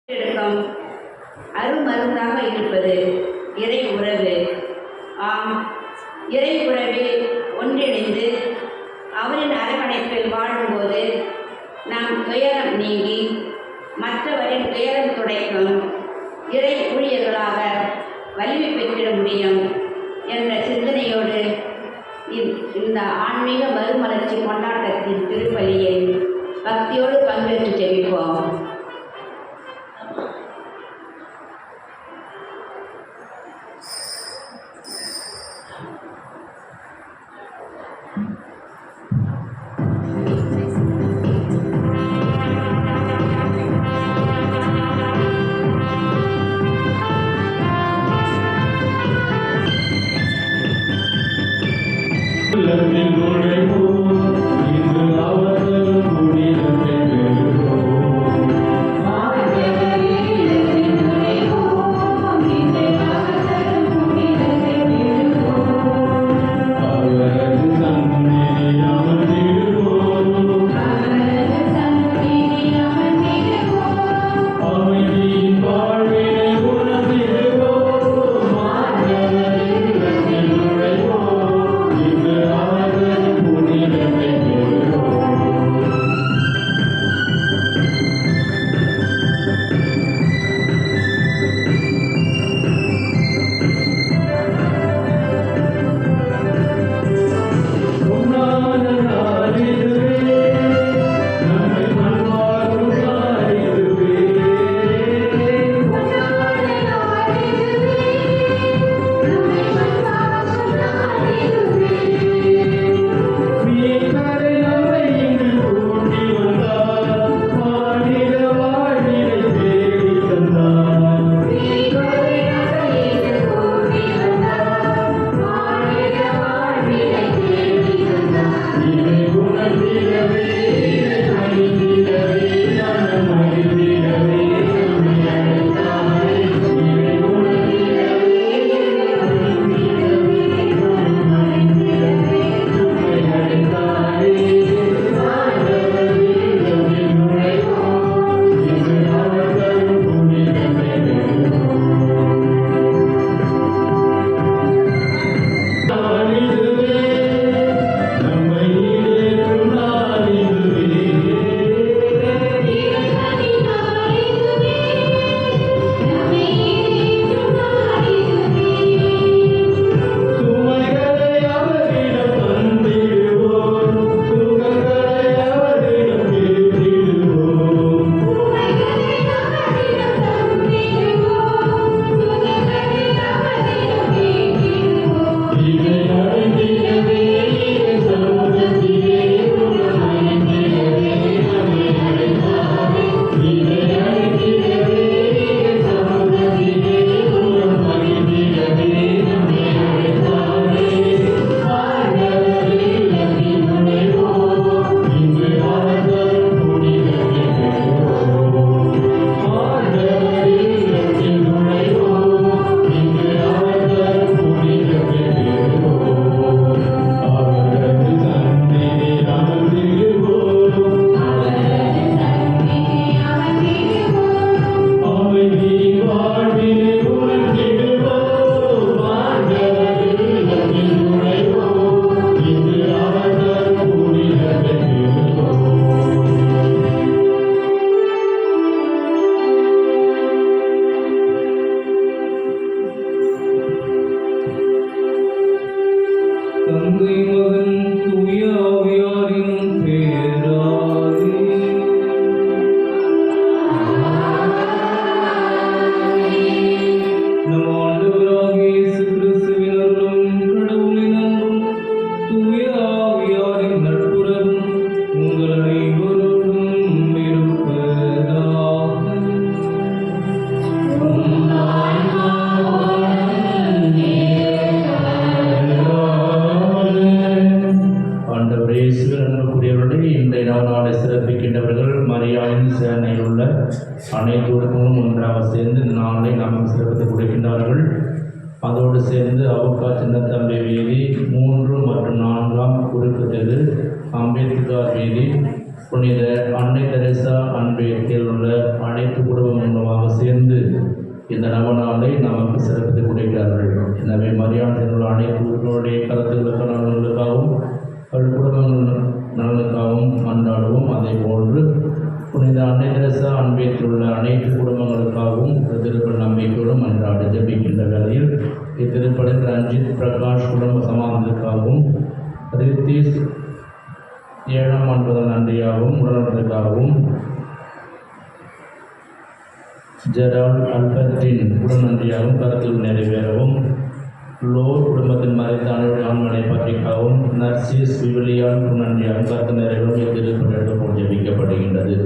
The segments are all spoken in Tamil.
எடுக்கும் அருமருந்தாக இருப்பது இறை உறவு. ஆம், இறை உறவில் ஒன்றிணைந்து அவரின் அரவணைப்பில் வாழும்போது நம் துயரம் நீங்கி மற்றவரின் துயரம் துடைக்கும் இறை ஊழியர்களாக வலிமை பெற்றிட முடியும் என்ற சிந்தனையோடு இந்த ஆன்மீக மறுமலர்ச்சி கொண்டாட்டத்தின் திருப்பலியில் பக்தியோடு பங்கேற்று ஜெபிப்போம். அனைவருக்கும் ஒன்றாக சேர்ந்து இந்த நாளை நாம் சிறப்பித்து கொடுக்கின்றார்கள். அதோடு சேர்ந்து அவுக்கா சின்னத்தம்பி வீதி 3 மற்றும் 4 குறுக்கு தெரு, அம்பேத்கர் வீதி, புனித அன்னை தெரேசா அன்பேத்தில் உள்ள அனைத்து குடும்பம் மூலமாக சேர்ந்து இந்த நவநாளை நமக்கு சிறப்பித்து கொடுக்கிறார்கள். எனவே மரியாதையில் உள்ள அனைத்து உங்களுடைய கருத்துக்களுக்கு நலன்களுக்காகவும் அவர்கள் குடும்பங்கள் நலனுக்காகவும் கொண்டாடுவோம். அதே போன்று புனித அன்னை தெரேசா அன்பேத்தில் உள்ள அனைத்து குடும்பங்களுக்காகவும் திருப்பல் நம்பிக்கையோடும் அன்றாட ஜபிக்கின்ற வேளையில் இத்திருப்பலில் ரஞ்சித் பிரகாஷ் குடும்ப சமாதானத்திற்காகவும் ரித்தீஷ் 7ஆம் ஆண்டு நன்றியாகவும் உடல்நலத்திற்காகவும் ஜெரால் அல்பர்டின் உடல் நன்றியாகவும் கருத்தில் நிறைவேறவும் லோ குடும்பத்தின் மறைத்த அனைவருடைய ஆண்மனை பற்றிக்காகவும் நர்சிஸ் விவிலியான் நன்றியாகவும் கருத்து நிறைவேறும் இத்திருப்பலில் ஜபிக்கப்படுகின்றது.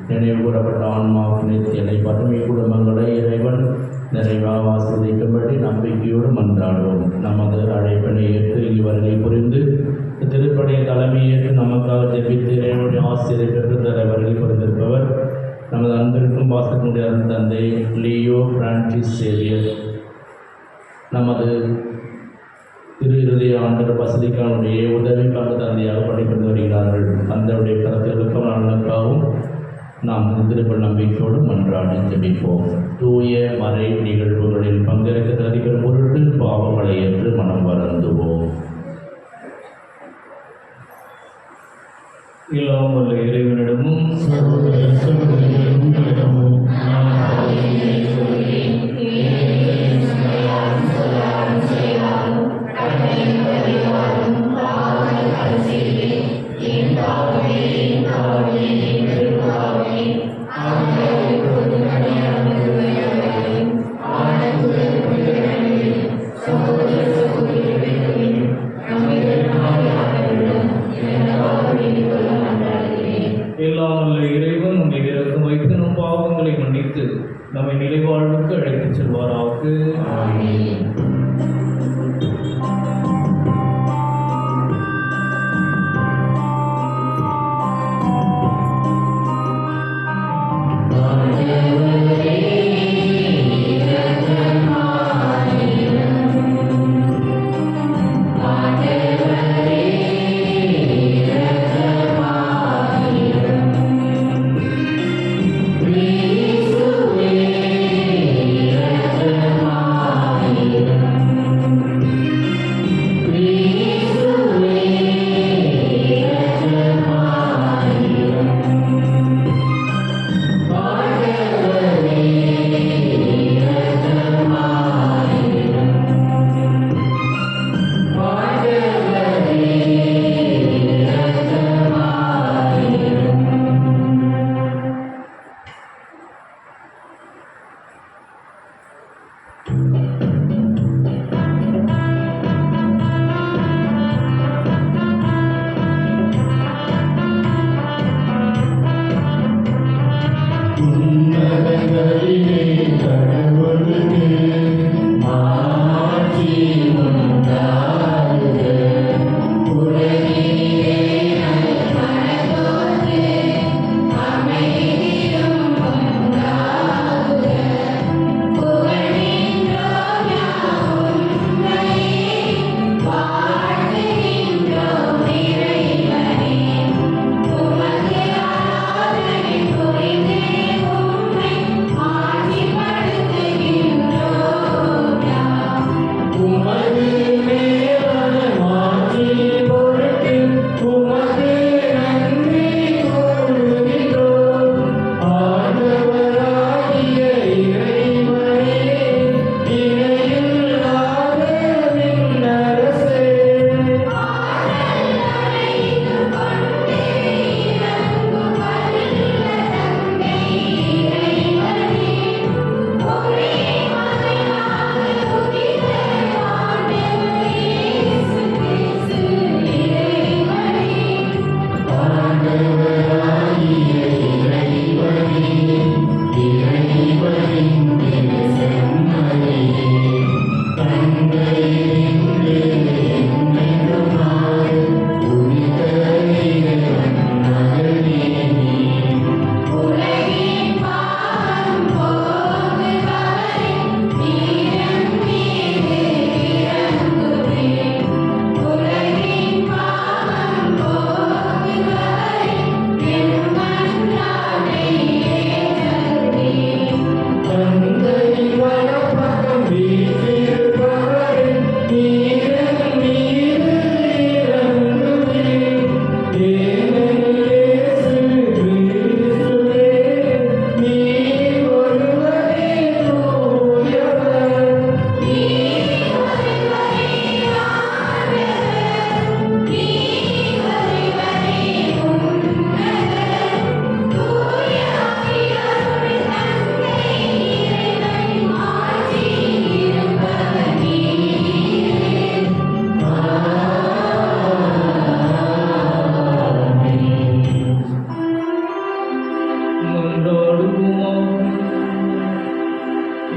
நினைவு கூறப்பட்ட ஆன்மா புனித்தியலை பற்றுமை குடும்பங்களை இறைவன் நிறைவாக ஆசிரியக்கும்படி நம்பிக்கையோடு மன்றாடுவோம். நமது அழைப்பினை ஏற்று இவர்களை புரிந்து திருப்பணியை தலைமையேற்று நமக்காக ஜெபித்து இறைவனுடைய ஆசிரியரை பெற்றுத்தர வருகை புரிந்திருப்பவர் நமது அன்பிற்கும் பாசத்தினுடைய அருள் தந்தை லியோ பிரான்சிஸ் சேவியர். நமது திரு இருதய ஆண்டவர் பசதிக்கானுடைய உதவிக்காக தந்தையாக பணிபுரிந்து வருகிறார்கள். தந்தையுடைய கருத்துக்களுக்கும் நலனுக்காகவும் நாம் திருப்பல் நம்பிக்கையோடு மன்றாடி ஜெபிப்போம். தூய மறை நிகழ்வுகளில் பங்கேற்க தகுதிகள் பொருட்டு பாவங்களை ஏற்று மனம் வருந்துவோம். எல்லாம் உள்ள இறைவனிடமும் நம்மை நிலைவாழ்வுக்கு அழைத்துச் செல்வாராக. Amen.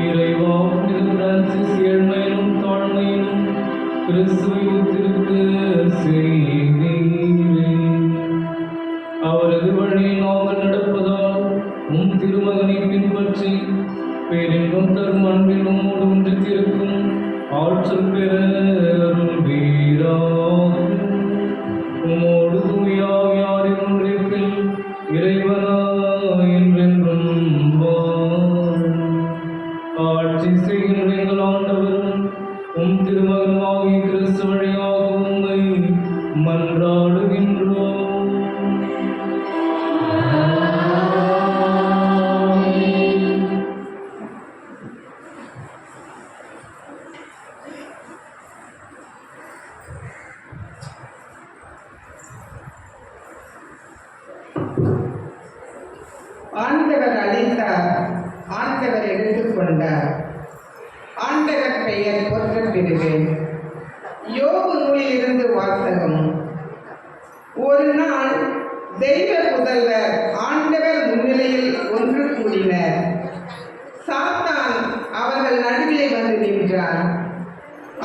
இறைவா புனித பிரான்சிஸ் ஏழ்மையிலும் தாழ்மையிலும் கிறிஸ்துவை ஒத்திருக்க செய்தீரே. அவரது வழியில் நாங்கள் நடப்பதால் உம் திருமகனை பின்பற்றி பேரின்பம் தரும் அன்பில் உம்மோடு ஒன்றித்திருக்கும் ஆற்றல் பெற அருள்வீராக. உம்மோடு தூயாவியாரின் ஒன்றிப்பில் இறைவனா என்றென்றும் ஆட்சி செய்கின்ற எங்கள் ஆண்டவரும் உம் திருமகனாகிய கிறிஸ்து வழியாக உம்மை மன்றாடுகின்றோம். ஆண்டவர் அளித்தார், ஆண்டவர் எடுத்துக்கொண்டார். ஆண்டவர் பெயர் போற்றப் பெறுவேன். யோபு நூலிலிருந்து வாசகம். ஒரு நாள் தெய்வ புதல்வர் ஆண்டவர் முன்னிலையில் ஒன்று கூடினர். சாத்தான் அவர்கள் நடுவே வந்து நின்றார்.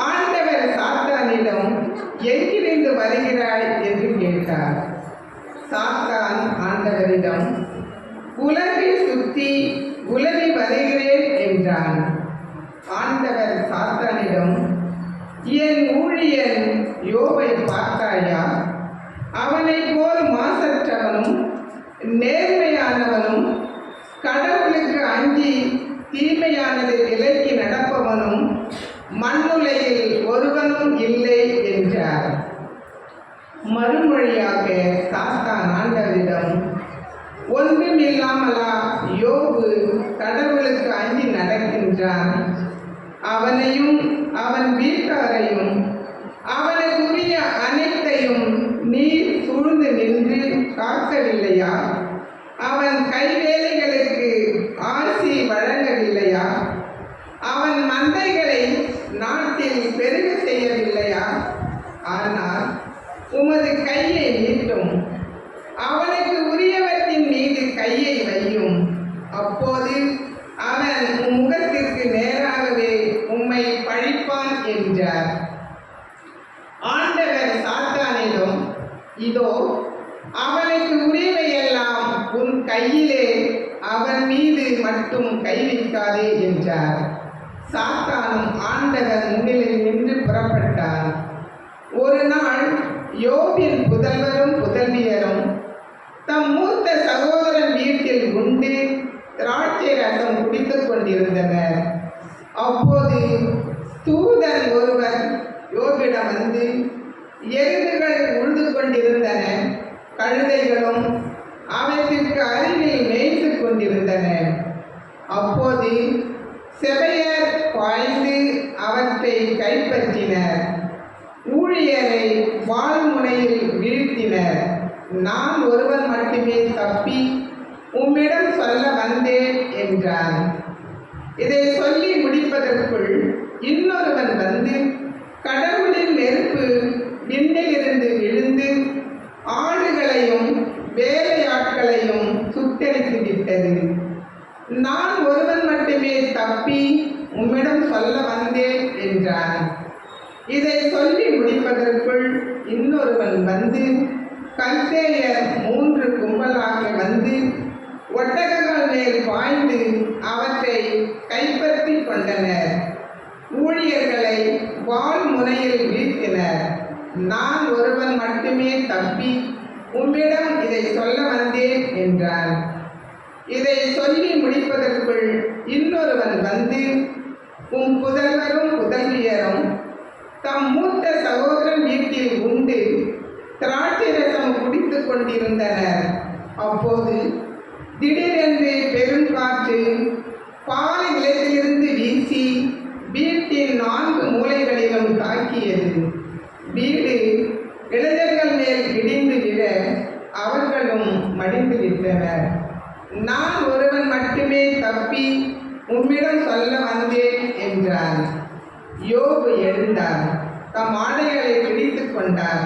ஆண்டவர் சாத்தானிடம், எங்கிருந்து வருகிறாய் என்று கேட்டார். சாத்தான் ஆண்டவரிடம், உலகை சுற்றி உலகை வருகிறேன் என்றான். ஆண்டவர் சாத்தானிடம், என் ஊழியன் யோபை பார்த்தாயா? அவனை போல் மாசற்றவனும் நேர்மையானவனும் கடவுளுக்கு அஞ்சி தீமையானது விலக்கி நடப்பவனும் மண்ணுலகில் ஒருவனும் இல்லை என்றார். மறுமொழியாக சாத்தான் ஆண்டவரிடம், ஒன்றுமில்லாமலா யோபு கடவுளுக்கு அஞ்சி நடக்கின்றான்? அவனையும் அவன் வீட்டாரையும் அவனுக்குரிய அனைத்தையும் நீர் சூழ்ந்து நின்று காக்கவில்லையா? அவன் கைவேலைகளுக்கு ஆசி வழங்கவில்லையா? அவன் மந்தைகளை நாட்டில் பெருக செய்யவில்லையா? ஆனால் உமது கையை நீட்டும், அவனுக்கு உரியவற்றின் மீது கையை வையும். அப்போது அவன் உம் முகத்திற்கு நேராகவே உம்மை பழிப்பான் என்றார். ஆண்டவர் சாத்தானிடம், இதோ அவனுக்கு உரியவையெல்லாம் உன் கையிலே, அவன் மீது மட்டும் கை வைக்காதே என்றார். சாத்தானும் ஆண்டவர் முன்னிலையில் நின்று புறப்பட்டார். ஒரு நாள் யோபின் புதல்வரும் புதல்வியரும் தம் மூத்த சகோதரன் வீட்டில் உண்டு திராட்சை ரசம் குடித்துக் கொண்டிருந்தனர். அப்போது தூதன் ஒருவர் யோபிடம் வந்து, எருதுகள் உழுது கொண்டிருந்தன, கழுதைகளும் அவற்றிற்கு அருகில் மேய்த்து கொண்டிருந்தன. அப்போது செபையர் பாய்ந்து அவற்றை கைப்பற்றினர், ஊழியரை வாழ்முனையில் வீழ்த்தினர். நான் ஒருவன் மட்டுமே தப்பி உம்மிடம் சொல்ல வந்தேன் என்றான். இதை சொல்லி முடிப்பதற்குள் இன்னொருவன் வந்து, கடவுளின் நெருப்பு விண்ணிலிருந்து விழுந்து ஆடுகளையும் வேலையாட்களையும் சுட்டெரித்து விட்டது. நான் ஒருவன் மட்டுமே தப்பி உம்மிடம் சொல்ல வந்தேன் என்றான். இதை சொல்லி முடிப்பதற்குள் இன்னொருவன் வந்து, கல்தேயர் 3 கும்பலாக வந்து ஒட்டகங்கள் மேல் பாய்ந்து அவற்றை கைப்பற்றி கொண்டனர், ஊழியர்களை வாள் முனையில் வீழ்த்தினர். நான் ஒருவன் மட்டுமே தப்பி உம்மிடம் இதை சொல்ல வந்தேன் என்றான். இதை சொல்லி முடிப்பதற்குள் இன்னொருவன் வந்து, உம் புதல்வரும் புதல்வியரும் தம் மூத்த சகோதரன் வீட்டில் உண்டு திராட்சை ரசம் குடித்துக் கொண்டிருந்தனர். அப்போது திடீரென்று பெருங்காற்று பாலை நிலத்திலிருந்து வீசி வீட்டின் 4 மூலைகளிலும் தாக்கியது. வீடு இளைஞர்கள் மேல் இடிந்து விட அவர்களும் மடிந்து விட்டனர். நான் ஒருவன் மட்டுமே தப்பி உம்மிடம் சொல்ல வந்தேன் என்றான். யோபு எழுந்தார், தம் ஆடைகளை பிடித்து கொண்டார்,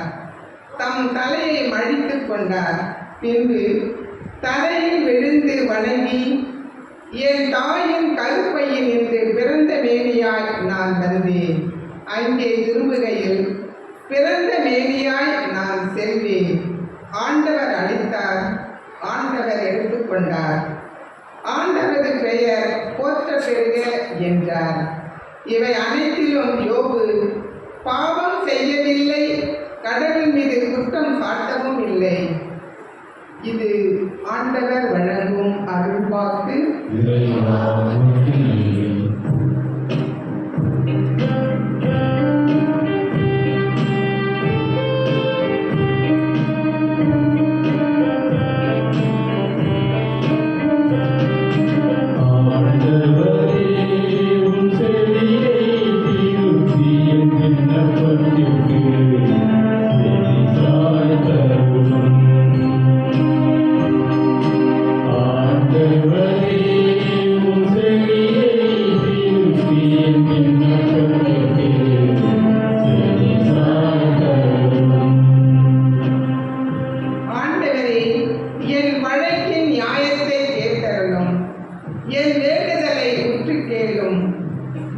தம் தலையை மழித்து கொண்டார். பின்பு தரையில் விழுந்து வணங்கி, என் தாயின் கருப்பையில் நின்று வருவேன். அங்கே திரும்புகையில் பிறந்த மேனியாய் நான் செல்வேன். ஆண்டவர் அளித்தார், ஆண்டவர் எடுத்துக்கொண்டார், ஆண்டவரது பெயர் போற்ற பெறுக என்றார். இவை அனைத்திலும் யோபு பாவம் செய்யவில்லை, கடவுள் மீது குற்றம் சாட்டவும் இல்லை. இது ஆண்டவர் வழங்கும் அருள்வாக்கு.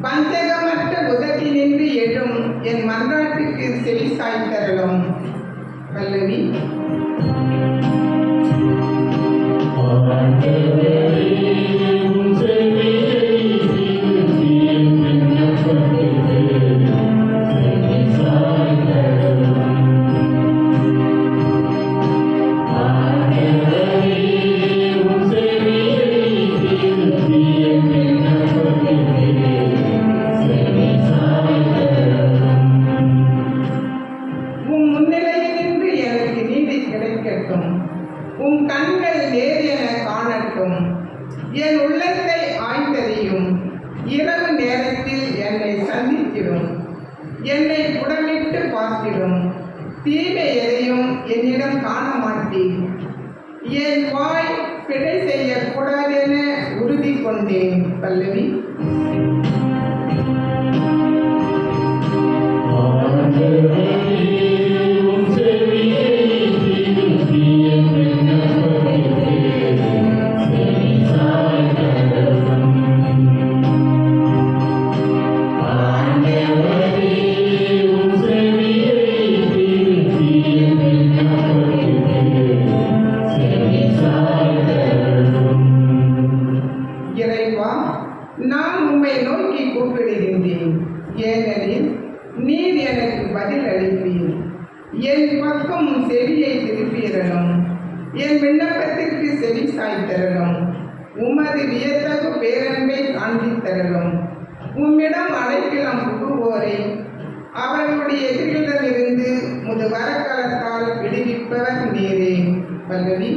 பஞ்சகமற்ற உதட்டினின்று எழும் என் மன்றாட்டுக்கு செவி சாய்த்தரலும். பல்லவி. உம் கண்கள் நேர் என காணட்டும். என் உள்ளத்தை ஆய்ந்தறியும். இரவு நேரத்தில் என்னை சந்தித்திடும். என்னை புடமிட்டு பார்த்திடும். தீமை எதையும் என்னிடம் காண மாட்டேன். என் வாய் பிழை செய்யக்கூடாதென உறுதி கொண்டேன். பல்லவி. நான் உம்மை நோக்கி கூப்பிடுகின்றேன், ஏனெனில் நீர் எனக்கு பதில் அளிப்பீர். என் பக்கம் செவியை திருப்பியறலும், என் விண்ணப்பத்திற்கு செவி சாய்த்தரலும். உமது வியத்தகு பேரன்பை காண்பித்தரலும். உம்மிடம் அடைக்கலம் புகுவோரை அவர்களுடைய எதிரிகளிடமிருந்து முது வரக்கலத்தால் விடுவிப்பவர் நீரே. பல்லவி.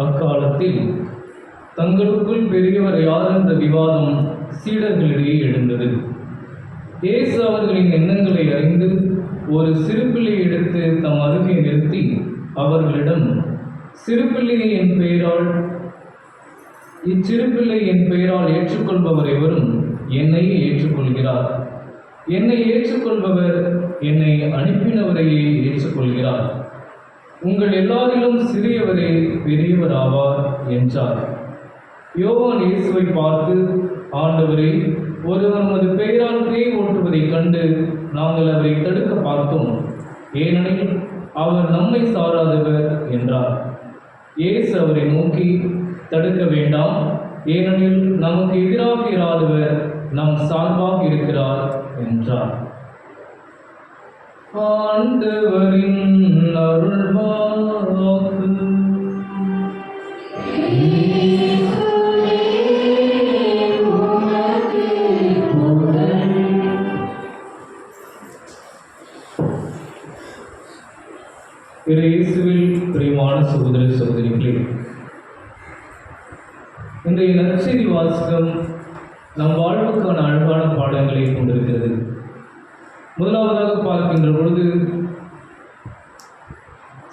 அக்காலத்தில் தங்களுக்குள் பெரியவர் யார் என்ற விவாதம் சீடர்களிடையே எழுந்தது. இயேசு அவர்களின் எண்ணங்களை அறிந்து ஒரு சிறுபிள்ளை எடுத்து தம் அருகே நிறுத்தி அவர்களிடம், சிறுபிள்ளையை இச்சிறுபிள்ளை என் பெயரால் ஏற்றுக்கொள்பவர் எவரும் என்னையே ஏற்றுக்கொள்கிறார். என்னை ஏற்றுக்கொள்பவர் என்னை அனுப்பினவரையே ஏற்றுக்கொள்கிறார். உங்கள் எல்லாரிலும் சிறியவரே பெரியவர் ஆவார் என்றார். யோவான் இயேசுவை பார்த்து, ஆண்டவரே, ஒருவர் உமது பெயரால் பேய் ஓட்டுவதைக் கண்டு நாங்கள் அவரை தடுக்க பார்த்தோம். ஏனெனில் அவர் நம்மை சாராதவர் என்றார். இயேசு அவரை நோக்கி, தடுக்க வேண்டாம், ஏனெனில் நமக்கு எதிராக இராதவர் நம் சார்பாக இருக்கிறார் என்றார். ஆண்டவரின் அருள்வாக்கு. இயேசுவில் பிரியமான சகோதர சகோதரிகளே, இன்றைய நற்செய்தி வாசகம் நம் வாழ்வுக்கான அழகான பாடங்களை கொண்டிருக்கிறது. முதலாவதாக பார்க்கின்ற பொழுது,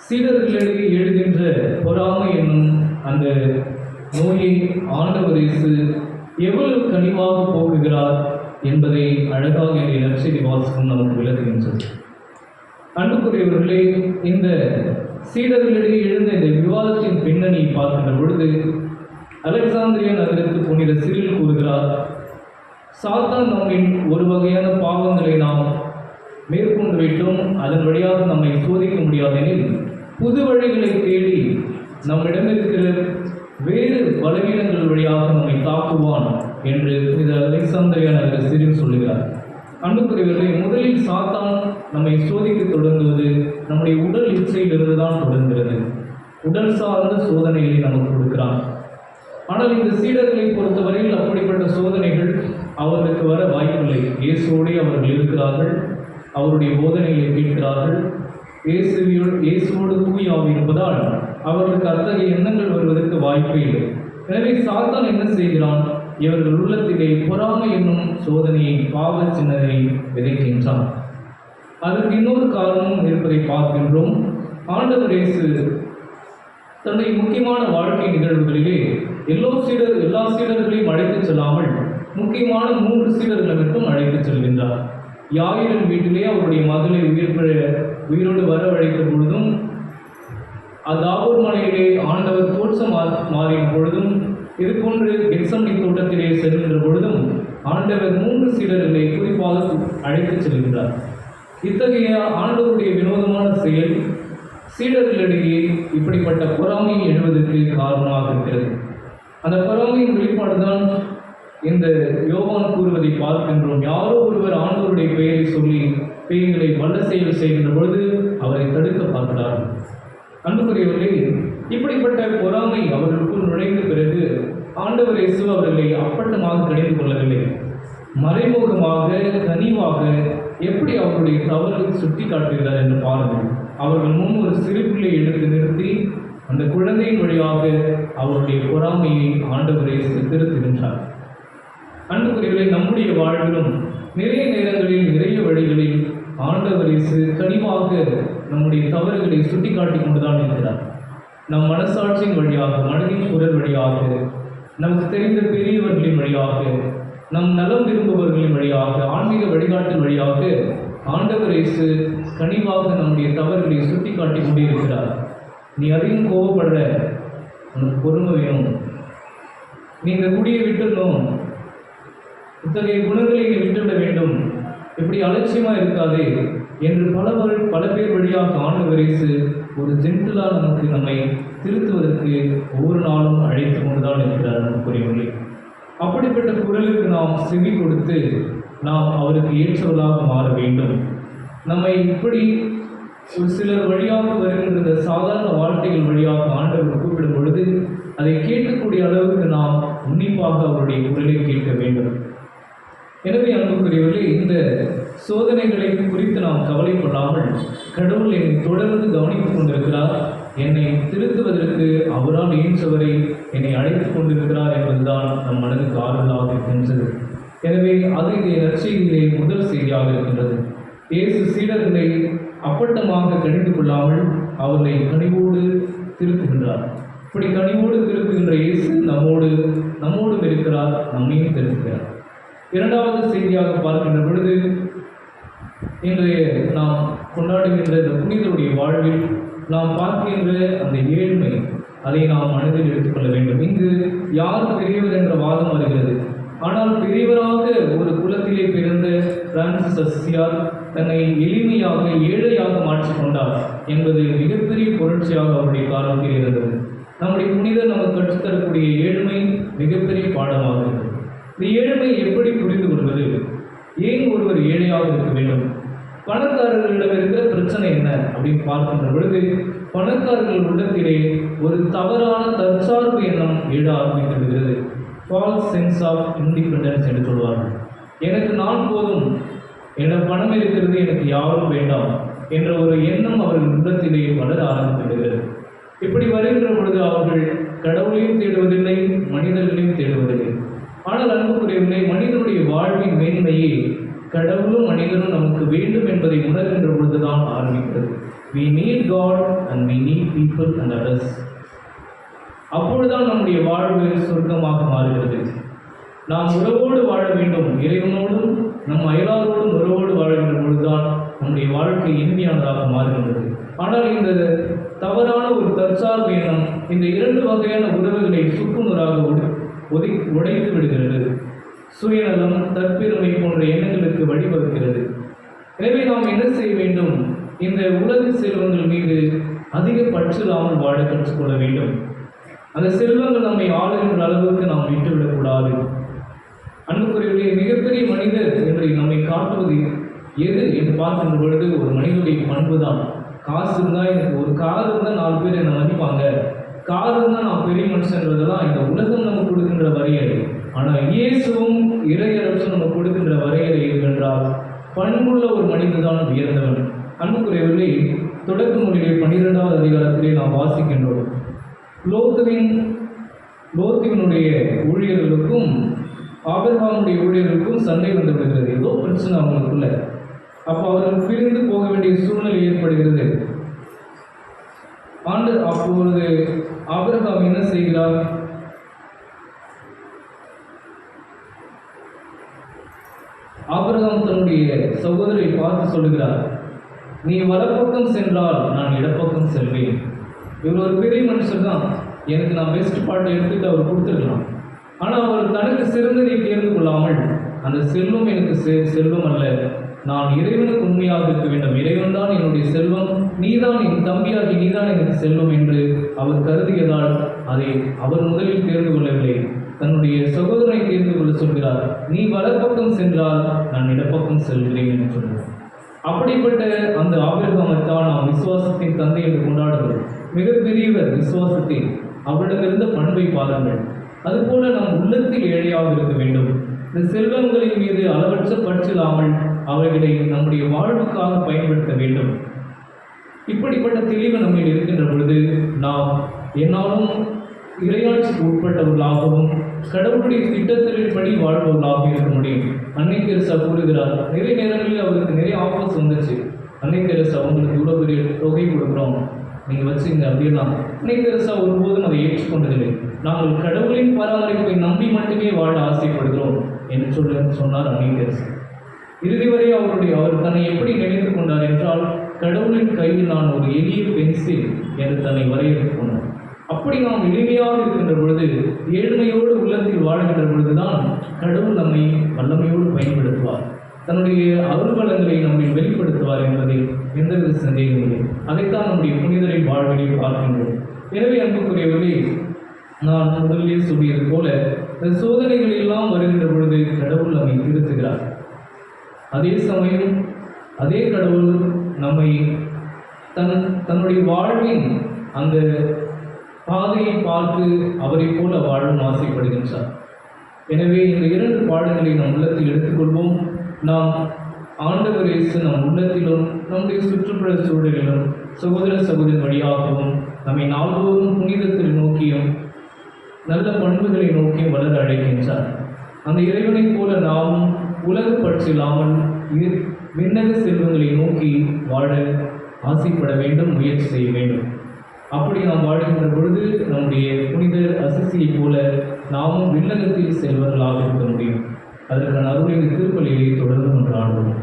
சீடர்களிடையே எழுகின்ற பொறாமை என்னும் அந்த நோயை ஆண்டவர் இயேசு எவ்வளவு கனிவாக போக்குகிறார் என்பதை அழகாக இன்றைய நற்செய்தி வாசகம் நமக்கு விளக்குகின்றது. அன்புக்குரியவர்களே, இந்த சீடர்களிடையே எழுந்த இந்த விவாதத்தின் பின்னணியை பார்க்கின்ற பொழுது அலெக்சாந்திரியா நகரத்து புனித சிறில் கூறுகிறார், சாத்தான் நம்மின் ஒரு வகையான பாவங்களை நாம் மேற்கொண்டு விட்டோம், அதன் வழியாக நம்மை சோதிக்க முடியாதெனில் புது வழிகளை தேடி நம்மிடம் இருக்கிற வேறு பலவீனங்கள் வழியாக நம்மை தாக்குவான் என்று புனித அலெக்சாந்திரியா நகர சிறில் சொல்லுகிறார். அன்புக்குரியவர்களே, முதலில் சாத்தான் நம்மை சோதிக்க தொடங்குவது நம்முடைய உடல் இச்சையிலிருந்து தான் தொடங்குகிறது. உடல் சார்ந்த சோதனைகளை நமக்கு கொடுக்கிறான். ஆனால் இந்த சீடர்களை பொறுத்தவரையில் அப்படிப்பட்ட சோதனைகள் அவர்களுக்கு வர வாய்ப்பில்லை. இயேசுவோடே அவர்கள் இருக்கிறார்கள், அவருடைய போதனைகளை கேட்கிறார்கள், இயேசுவோடு தூயாவி இருப்பதால் அவர்களுக்கு அத்தகைய எண்ணங்கள் வருவதற்கு வாய்ப்பே இல்லை. எனவே சாத்தான் என்ன செய்கிறான்? இவர்கள் உள்ளத்திலே பொறாமை என்னும் சோதனையை, பாவ சின்னதை விதைக்கின்றான். அதற்கு இன்னொரு காரணமும் இருப்பதை பார்க்கின்றோம். ஆண்டவர் இயேசு தன்னுடைய முக்கியமான வாழ்க்கை நிகழ்வுகளிலே எல்லா சீடர்களையும் அழைத்து செல்லாமல் முக்கியமான 3 சீடர்களை மட்டும் அழைத்து செல்கின்றார். யாயிரின் வீட்டிலே அவருடைய மகளை உயிரோடு வரவழைத்த பொழுதும், தாவூர் மலையிலே ஆண்டவர் தோற்றம் மாறிய பொழுதும், இது போன்று கெத்சமனி தோட்டத்திலே செல்கின்ற பொழுதும் ஆண்டவர் 3 சீடர்களை குறிப்பாக அழைத்து செல்கின்றார். இத்தகைய ஆண்டவருடைய வினோதமான செயல் சீடர்களிடையே இப்படிப்பட்ட பொறாமையை எழுவதற்கு காரணமாக இருக்கிறது. அந்த பொறாமையின் வெளிப்பாடுதான் இந்த யோவான் கூறுவதை பார்க்கின்றோம். யாரோ ஒருவர் ஆண்டவருடைய பெயரை சொல்லி பேய்களை வல்ல செயல் செய்கின்ற பொழுது அவரை தடுக்க பார்க்கிறார்கள். அன்புக்குரியவர்களே, இப்படிப்பட்ட பொறாமை அவர்களுக்குள் நுழைந்த பிறகு ஆண்டவர் இயேசு அவர்களை அப்பட்டமாக கடிந்து கொள்ளவில்லை. மறைமுகமாக, கனிவாக எப்படி அவருடைய தவறை சுட்டி காட்டுகிறார் என்று பாருங்கள். அவர்கள் முன் ஒரு சிறு பிள்ளை எடுத்து நிறுத்தி அந்த குழந்தையின் வழியாக அவருடைய பொறாமையை ஆண்டவர் இயேசு திருத்துகின்றார். அன்புக்குரியவர்களே, நம்முடைய வாழ்விலும் நிறைய நேரங்களில், நிறைய வழிகளில் ஆண்டவர் இயேசு கனிவாக நம்முடைய தவறுகளை சுட்டி காட்டி கொண்டுதான் இருக்கிறார். நம் மனசாட்சியின் வழியாக, மனதின் குரல் வழியாக, நமக்கு தெரிந்த பெரியவர்களின் வழியாக, நம் நலம் விரும்புபவர்களின் வழியாக, ஆன்மீக வழிகாட்டல் வழியாக ஆண்டவர் இயேசு கனிவாக நம்முடைய தவறுகளை சுட்டி காட்டி கொண்டே இருக்கிறார். நீ அதிகம் கோபப்படுற, உனக்கு பொறுமை வேணும், நீ இந்த குடியை விட்டுடணும், இத்தகைய குணங்களை நீ விட்டுவிட வேண்டும், இப்படி அலட்சியமாக இருக்காதே என்று பல பேர் வழியாக ஆண்டவர் இயேசு ஒரு ஜென்டிலாக நம்மை திருத்துவதற்கு ஒவ்வொரு நாளும் அழைத்து கொண்டுதான் இருக்கிறார். அன்புக்குரியவர்களே, அப்படிப்பட்ட குரலுக்கு நாம் செவி கொடுத்து நாம் அவருக்கு ஏற்றவர்களாக மாற வேண்டும். நம்மை இப்படி ஒரு சிலர் வழியாக வருகின்ற சாதாரண வாழ்க்கைகள் வழியாக ஆண்டவர் கூப்பிடும் பொழுது அதை கேட்கக்கூடிய அளவுக்கு நாம் உன்னிப்பாக அவருடைய குரலை கேட்க வேண்டும். எனவே அன்புக்குரியவர்களே, இந்த சோதனைகளை குறித்து நாம் கவலைப்படாமல் கடவுள் என்னை தொடர்ந்து கவனித்துக் கொண்டிருக்கிறார், என்னை திருத்துவதற்கு அவரால் இயன்றவரை என்னை அழைத்துக் கொண்டிருக்கிறார் என்பதுதான் நம் மனதுக்கு ஆறுதலாக இருக்கின்றது. எனவே அது இந்த நற்செய்தியிலே முதல் செய்தியாக இருக்கின்றது. இயேசு சீடர்களை அப்பட்டமாக கணிந்து கொள்ளாமல் அவர்களை கனிவோடு திருத்துகின்றார். இப்படி கனிவோடு திருத்துகின்ற இயேசு நம்மோடும் இருக்கிறார், நம்மையும் திருத்துகிறார். இரண்டாவது செய்தியாக பார்க்கின்ற பொழுது, இன்றைய நாம் கொண்டாடுகின்ற இந்த புனிதருடைய வாழ்வில் நாம் பார்க்கின்ற அந்த ஏழ்மை, அதை நாம் மனதில் எடுத்துக்கொள்ள வேண்டும். இங்கு யார் பெரியவர் என்ற வாதம் வருகிறது. ஆனால் பெரியவராக ஒரு குலத்திலே பிறந்த பிரான்சிஸ் அசிசியார் தன்னை எளிமையாக ஏழையாக மாற்றிக்கொண்டார் என்பது மிகப்பெரிய புரட்சியாக அவருடைய காலத்தில் இருந்தது. நம்முடைய புனிதர் நமக்கு கற்றுத்தரக்கூடிய ஏழ்மை மிகப்பெரிய பாடமாக இருந்தது. இந்த ஏழ்மை எப்படி புரிந்து கொள்வது? ஏன் ஒருவர் ஏழையாக இருக்க வேண்டும்? பணக்காரர்களிடம் இருக்கிற பிரச்சனை என்ன அப்படின்னு பார்க்கின்ற பொழுது, பணக்காரர்கள் உள்ளத்திலே ஒரு தவறான தற்சார்பு எண்ணம் எழ ஆரம்பிக்கிறது. ஃபால்ஸ் சென்ஸ் ஆஃப் இண்டிபெண்டன்ஸ் என்று சொல்வார்கள். எனக்கு நான் போதும், என்னிடம் பணம் இருக்கிறது, எனக்கு யாரும் வேண்டாம் என்ற ஒரு எண்ணம் அவர்கள் உள்ளத்திலே வளர ஆரம்பிக்கிறது. இப்படி வருகின்ற பொழுது அவர்கள் கடவுளையும் தேடுவதில்லை, மனிதர்களையும் தேடுவதில்லை. ஆனால் அன்புக்குரியவர்களே, மனிதனுடைய வாழ்வின் மேன்மையே கடவுளும் மனிதனும் நமக்கு வேண்டும் என்பதை உணர்கின்ற பொழுதுதான் ஆரம்பிக்கிறது. We need God and we need people and others. அப்பொழுதுதான் நம்முடைய வாழ்வு சொர்க்கமாக மாறுகிறது. நாம் உறவோடு வாழ வேண்டும், இறைவனோடும் நம் அயலாரோடும் உறவோடு வாழ்கின்ற பொழுதுதான் நம்முடைய வாழ்க்கை இனிமையானதாக மாறுகின்றது. ஆனால் இந்த தவறான ஒரு தற்சார்பு எண்ணம் இந்த இரண்டு வகையான உறவுகளை சுக்குநூறாக உடைத்து விடுகிறது. சுயநலம், தற்பெருமை போன்ற எண்ணங்களுக்கு வழிவகுக்கிறது. எனவே நாம் என்ன செய்ய வேண்டும்? இந்த உலக செல்வங்கள் மீது அதிக பற்றில்லாமல் வாழ கற்றுக்கொள்ள வேண்டும். அந்த செல்வங்கள் நம்மை ஆளுகின்ற அளவுக்கு நாம் விட்டுவிடக்கூடாது. அன்புக்குரியவர்களே, மிகப்பெரிய மனிதர் என்று நம்மை காட்டுவது எது என்று பார்க்கின்ற பொழுது ஒரு மனிதனுடைய பண்பு தான். காசு இருந்தால், எனக்கு ஒரு கார் இருந்தால் 4 பேர் என்னை மதிப்பாங்க, கார் இருந்தால் நான் பெரிய மனுஷன்றதெல்லாம் இந்த உலகம் நமக்கு கொடுக்கின்ற வரையறை. ஆனால் இயேசுவும் இறையரசும் நமக்கு கொடுக்கின்ற வரையறை எதுவென்றால், பண்புள்ள ஒரு மனிதன் தான் உயர்ந்தவன். அன்புக்குரியவர்களே, தொடக்க நூலிலே 12வது அதிகாரத்திலே நாம் வாசிக்கின்றோம். லோத்துவினுடைய ஊழியர்களுக்கும் ஆபிரகாமுடைய ஊழியர்களுக்கும் சண்டை வந்து விடுகிறது. ஏதோ பிரச்சனை அவங்களுக்குள்ள. அப்போ அவர்கள் பிரிந்து போக வேண்டிய சூழ்நிலை ஏற்படுகிறது. அப்பொழுது ஆபிரகாம் என்ன செய்கிறார்? ஆபிரகாம் தன்னுடைய சகோதரை பார்த்து சொல்லுகிறார், நீ வலப்பக்கம் சென்றால் நான் இடப்பக்கம் செல்வேன். இவர் ஒரு பெரிய மனுஷர் தான், எனக்கு நான் பெஸ்ட் பார்ட்டை எடுத்துட்டு அவர் கொடுத்துருக்கலாம். ஆனால் அவர் தனக்கு சிறந்ததை தேர்ந்து கொள்ளாமல், அந்த செல்வம் எனக்கு செல்வம் அல்ல, நான் இறைவனுக்கு உண்மையாக இருக்க வேண்டும், இறைவன் தான் என்னுடைய செல்வம், நீதான் என் தம்பியாகி நீதான் எனக்கு செல்வம் என்று அவர் கருதியதால் அதை அவர் முதலில் தேர்ந்து கொள்ளவில்லை, தன்னுடைய சகோதரனை தேர்ந்து கொள்ள சொல்கிறார். நீ வலப்பக்கம் சென்றால் நான் இடப்பக்கம் செல்கிறேன் என்று சொன்னார். அப்படிப்பட்ட அந்த ஆபிரகாமைத்தான் நாம் விசுவாசத்தின் தந்தை என்று கொண்டாடுகிறோம். மிகப்பெரியவர் விசுவாசத்தில், அவரிடமிருந்த பண்பை பாருங்கள். அதுபோல நம் உள்ளத்தில் ஏழையாக இருக்க வேண்டும். இந்த செல்வங்களின் மீது அளவற்ற பற்றில்லாமல் அவைகளை நம்முடைய வாழ்வுக்காக பயன்படுத்த வேண்டும். இப்படிப்பட்ட தெளிவு நம்மில் இருக்கின்ற பொழுது நாம் என்னாலும் இறையாட்சிக்கு உட்பட்டவர்களாகவும் கடவுளுடைய திட்டத்தின்படி வாழ்பவர்களாக இருக்க முடியும். அன்னை தெரசா கூறுகிறார், நிறைய நேரங்களில் அவருக்கு நிறைய ஆஃபர்ஸ் வந்துச்சு. அன்னை தெரசா, உங்களுக்கு இவ்வளோ பெரிய தொகை கொடுக்குறோம், நீங்கள் வச்சுங்க அப்படின்னா அன்னை தெரசா ஒருபோதும் அதை ஏற்றுக்கொண்டதில்லை. நாங்கள் கடவுளின் பராமரிப்பை நம்பி மட்டுமே வாழ ஆசைப்படுகிறோம் என்று சொன்னார் அன்னை தெரசா. இறுதி வரை அவர் தன்னை எப்படி நினைத்து கொண்டார் என்றால், கடவுளின் கையில் நான் ஒரு எளிய பென்சில் என்று தன்னை வரையறுத்துக் கொண்டார். அப்படி நாம் எளிமையாக இருக்கின்ற பொழுது, ஏழ்மையோடு உள்ளத்தில் வாழ்கின்ற பொழுதுதான் கடவுள் நம்மை வல்லமையோடு பயன்படுத்துவார், தன்னுடைய அருள்வளங்களை நம்மை வெளிப்படுத்துவார் என்பதில் எந்தவித சந்தேகம் இல்லை. அதைத்தான் நம்முடைய புனிதரை வாழ்விலே பார்க்கின்றோம். எனவே அன்புக்குரியவர்களே, நான் முதலிலே சொல்லியது போல இந்த சோதனைகள் எல்லாம் வருகின்ற பொழுது கடவுள் நம்மை திருத்துகிறார். அதே சமயம் அதே கடவுள் நம்மை தன்னுடைய வாழ்வின் அந்த பாதையை பார்த்து அவரை போல வாழும் ஆசைப்படுகின்றார். எனவே இந்த 2 பாடங்களை நம் உள்ளத்தில் எடுத்துக்கொள்வோம். நாம் ஆண்டவர் இயேசு நம் உள்ளத்திலும் நம்முடைய சுற்றுப்புற சூழலிலும் சகோதர சகோதரி வழியாகவும் நம்மை நாள்தோறும் புனிதத்தை நோக்கியும் நல்ல பண்புகளை நோக்கியும் வளர அழைக்கின்றார். அந்த இறைவனைப் போல நாம் உலக பற்றில்லாமல் விண்ணக செல்வங்களை நோக்கி வாழ ஆசைப்பட வேண்டும், முயற்சி செய்ய வேண்டும். அப்படி நாம் வாழ்கின்ற பொழுது நம்முடைய புனித அசிசியைப் போல நாமும் விண்ணகத்தில் செல்வர்களாக இருக்க முடியும். அதற்கான அருளை திருப்பலியை தொடர்ந்து கொண்டாடுவோம்.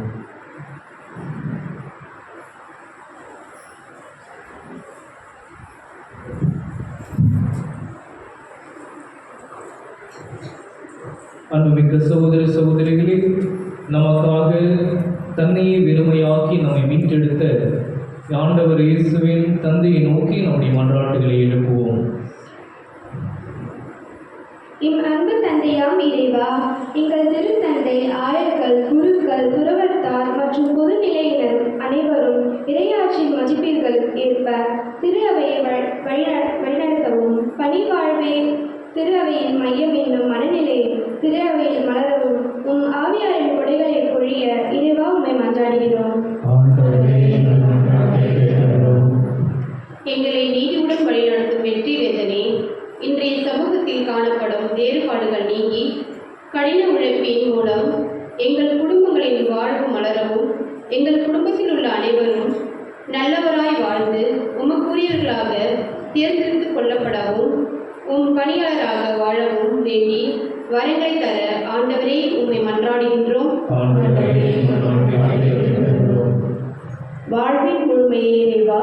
அன்புமிக்க சகோதர சகோதரிகளே, நமக்காக தன்னையே வெறுமையாக்கி நம்மை மீட்டெடுத்த ஆண்டவர் இயேசுவின் தந்தையை நோக்கி நம்முடைய மன்றாட்டுகளை எழுப்புவோம். அன்பு தந்தையாம் இறைவா, எங்கள் திருத்தந்தை, ஆயர்கள், குருக்கள், துறவர்த்தார் மற்றும் பொதுநிலையினர் அனைவரும் இறையாட்சியின் மதிப்பீர்கள் ஏற்ப திரு அவையை வழிநடத்தவும், பணிவாழ்வே திரு அவையின் மையம் என்னும் மனநிலையை திரு அவையில் மலரவும் உம் ஆவியாரின் கொடைகளை பொழிய இறைவா உம்மை மன்றாடுகிறோம். எங்களை நீதியுடன் வழிநடத்தும் வெற்றி வேதனே, இன்றைய சமூகத்தில் காணப்படும் வேறுபாடுகள் நீங்கி கடின உழைப்பின் மூலம் எங்கள் குடும்பங்களின் வாழ்வு மலரவும், எங்கள் குடும்பத்தில் உள்ள அனைவரும் நல்லவராய் வாழ்ந்து உமக்குரியவர்களாக தேர்ந்தெடுத்து கொள்ளப்படவும், உம் பணியாளராக வாழவும் வேண்டி வரங்களை தர ஆண்டவரே உம்மை மன்றாடுகின்றோம். வாழ்வின் முழுமையை இறைவா,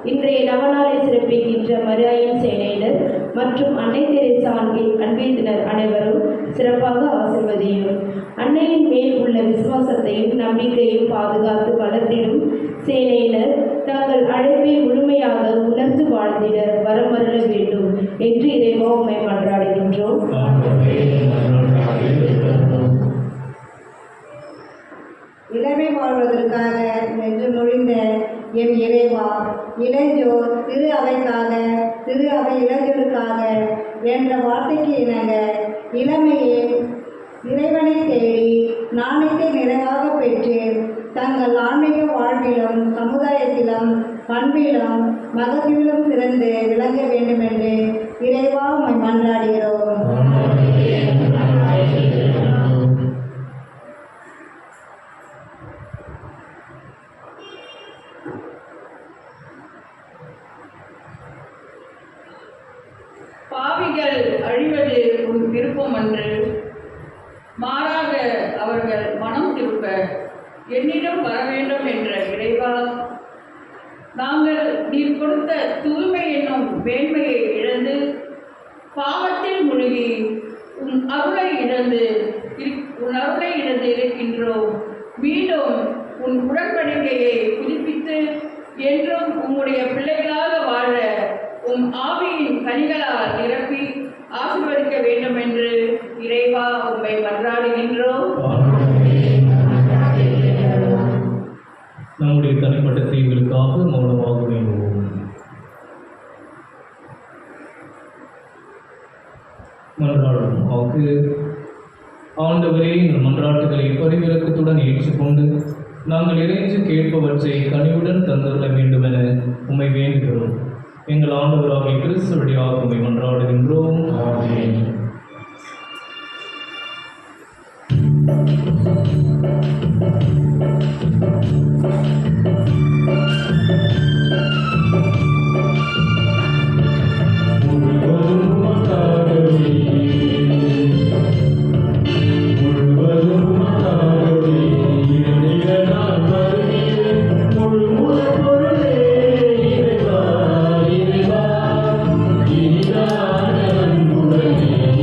இன்றைய நவநாளை சிறப்பிக்கின்ற மரியாயின் சேனையினர் மற்றும் அன்னை தெரேசாவின் அன்பினர் அனைவரும் சிறப்பாக ஆசிர்வதியும். அன்னையின் மேல் உள்ள விசுவாசத்தையும் நம்பிக்கையும் பாதுகாத்து வளர்த்திடும் சேனையினர் தங்கள் அழைப்பை முழுமையாக உணர்ந்து வாழ்ந்திட வரமருள வேண்டும் என்று இறைவா உம்மை மன்றாடுகின்றோம். இளமை வாழ்வதற்காக என்று மொழிந்த என் இறைவா, இளைஞர் திரு அவைக்காக, திரு அவை இளைஞருக்காக என்ற வார்த்தைக்கு இணங்க இளமையே இறைவனை தேடி நாணயத்தை நிறைவாக பெற்று தங்கள் ஆன்மீக வாழ்விலும் சமுதாயத்திலும் பண்பிலும் மகத்திலும் சிறந்து விளங்க வேண்டும் என்று இறைவா உம்மை மன்றாடுகிறோம். பாவிகள் அழிவது உன் விருப்பம் அன்று, மாறாக அவர்கள் மனம் திரும்ப என்னிடம் வர வேண்டும் என்ற இறைவா, நாங்கள் நீர் கொடுத்த தூய்மை என்னும் மேன்மையை இழந்து பாவத்தில் மூழ்கி உன் அருளை இழந்து இருக்கின்றோம். மீண்டும் உன் உடன்படிக்கையை புதுப்பித்து என்றும் உம்முடைய பிள்ளைகளாக வாழ உம் ஆவியின் கனிகளால் நிரப்பி ஆசீர்வதிக்க வேண்டும் என்று இறைவா உம்மை மன்றாடுகின்றோம். நம்முடைய தனிப்பட்ட தீவுகளுக்காக மௌனமாக வேண்டுவோம். மன்றாடுவோம். ஆண்டவரே, எங்கள் மன்றாட்டுகளை பரிவிரக்கத்துடன் ஏற்றுக்கொண்டு நாங்கள் இறைஞ்சு கேட்பவற்றை கனிவுடன் தந்துள்ள வேண்டும் என உம்மை வேண்டுகிறோம். எங்கள் ஆண்டவராகிய கிறிஸ்து வழியாக உம்மை மன்றாடுகின்றோம். ஆமென். Amen.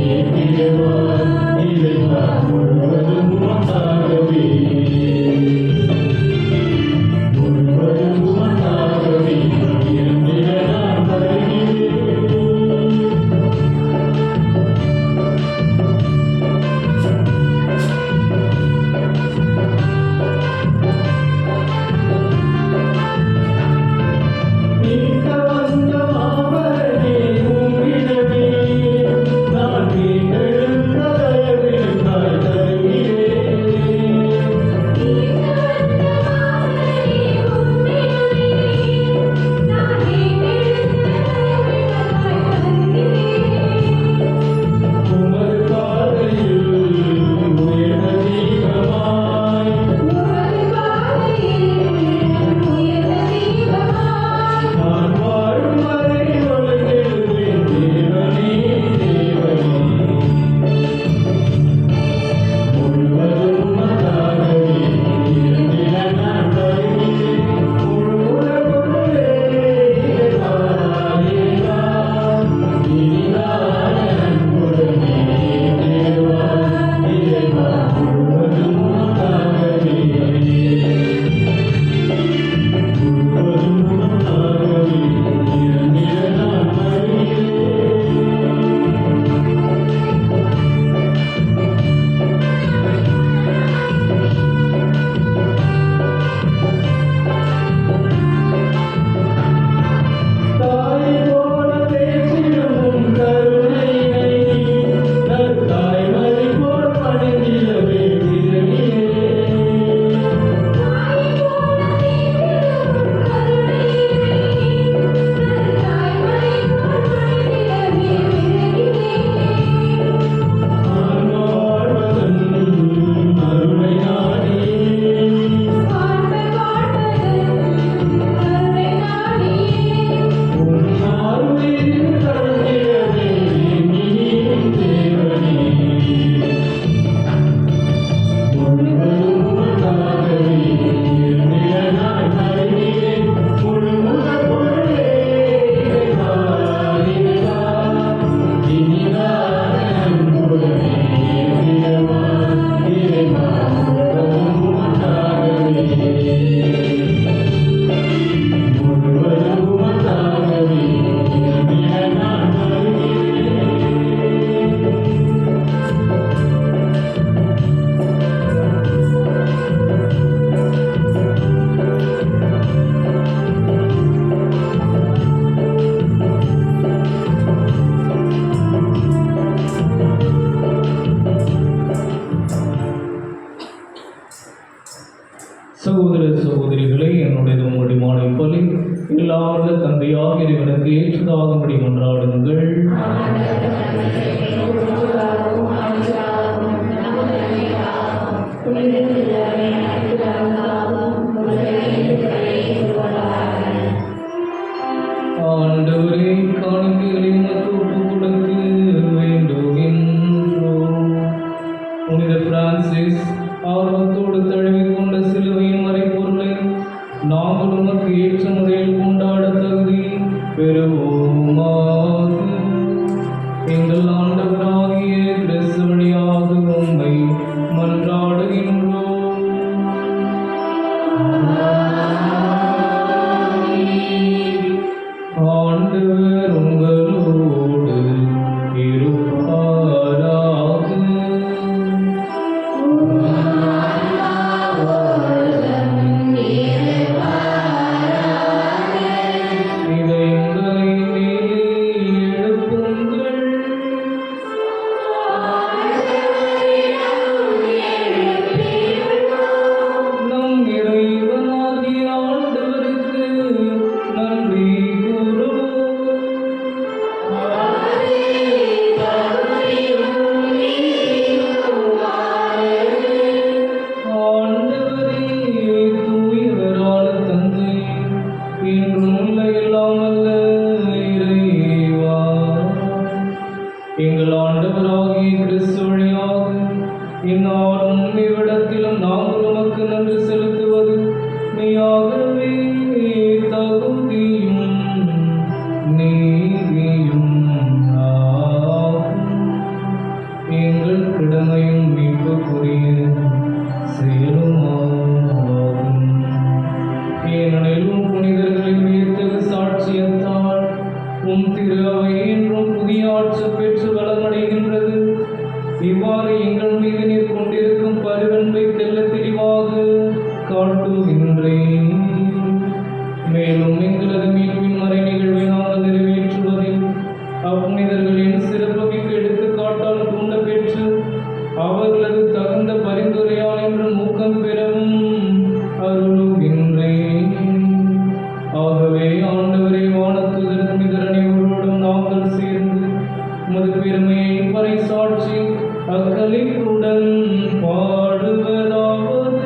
மீட்புக்காகும்படி மன்றாடுங்கள். ஆண்டவரே, காணிக்கைகளை உமக்கு ஒப்புக் கொடுத்து வேண்டுகின்றோம். புனித பிரான்சிஸ் ஆர்வத்தோடு தழுவிக் கொண்ட சிலுவையின் மறைபொருளை நாங்கள் உமக்கு ஏற்ற முறையில் கொண்டாட தகுதி பெறுவோமாக. எங்கள் ஆண்டவராகிய கிறிஸ்து வழியாக உம்மை மன்றாடுகின்றோம். ஆண்டவர் உங்களோடு இருப்பாராக. இதயங்களை மேலே எழுப்புங்கள். நம் இறைவனாகிய ஆண்டவருக்கு நன்றி கூறுவோம். ஆண்டவரே, தூயவரான தந்தை, என்றும் உள்ள எல்லாம் அல்ல இறைவா, எங்கள் ஆண்டவராகிய கிறிஸ்து வழியாக இந்நாளும் இவ்விடத்திலும் நாங்கள் உமக்கு நன்றி செலுத்துவது மெய்யாகவே தகுதியும் நீதியும் ஆகும். எங்கள் கடமையும் மீட்புக்குரிய செயலுமாகும். ஏனெனில் உம் புனிதர்களின் வியத்தகு சாட்சியத்தால் உம் திரு அவை என்றும் புதிய ஆட்சி பெற்று வளமடைகின்றது. இவ்வாறு எங்கள் மீது நீர் கொண்டிருக்கும் பரிவன்பை தெள்ளத் தெளிவாக காட்டுகின்றேன். மேலும் எங்களது மீட்பின் மறை நிகழ்வை நாங்கள் நிறைவேற்றுவதில் அப்புனிதர்களின் சிறப்புமிக்க எடுத்துக்காட்டால் தூண்ட பெற்று அவர்களது தகுந்த பரிந்துரையால் என்று ஊக்கம் பெறவும் அருளுகின்றேன். ஆகவே ஆண்டவரே, வானத்துதர் புனிதர் அனைவரோடும் நாங்கள் சேர்ந்து உமது பெருமையை பறைசாற்றி அக்களிப்புடன் பாடுவதாவது.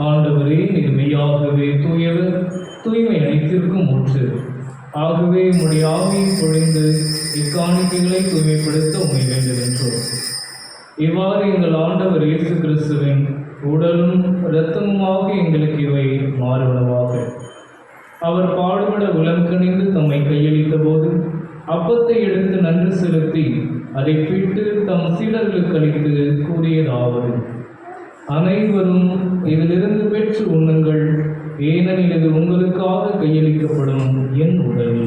ஆண்டவரே, நீர் மெய்யாகவே தூயவர், தூய்மை அனைத்திற்கும் ஊற்று. ஆகவே உம்முடைய ஆவியை பொழிந்து இக்காணிக்கைகளை தூய்மைப்படுத்த உம்மை வேண்டுகின்றோம். இவ்வாறு எங்கள் ஆண்டவர் இயேசு கிறிஸ்துவின் உடலும் இரத்தமுமாக எங்களுக்கு இவை மாறுவனவாக. அவர் பாடுபட உலம் கணிந்து தம்மை கையளித்த போது அப்பத்தை எடுத்து நன்றி செலுத்தி அதை பிட்டு தம் சீடர்களுக்கு அளித்து கூறியதாவது: அனைவரும் இதிலிருந்து பெற்று உண்ணுங்கள், ஏனெனில் இது உங்களுக்காக கையளிக்கப்படும் என் உடல்.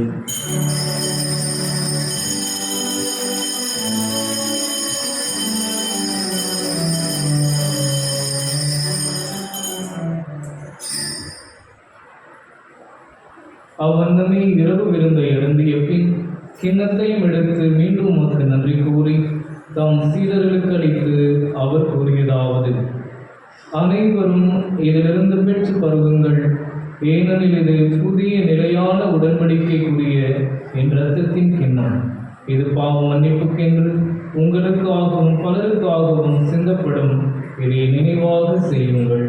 அவ்வண்ணமே இரவு விருந்தை அருந்திய பின் கிண்ணத்தையும் எடுத்து மீண்டும் உமக்கு நன்றி கூறி தம் சீடர்களுக்கு அளித்து அவர் கூறியதாவது: அனைவரும் இதிலிருந்து பெற்று பருகுங்கள், ஏனெனில் இது புதிய நிலையான உடன்படிக்கைக்குரிய என் இரத்தத்தின் கிண்ணம். இது பாவ மன்னிப்புக்கென்று உங்களுக்காகவும் பலருக்காகவும் சிந்தப்படும். இதை நினைவாக செய்யுங்கள்.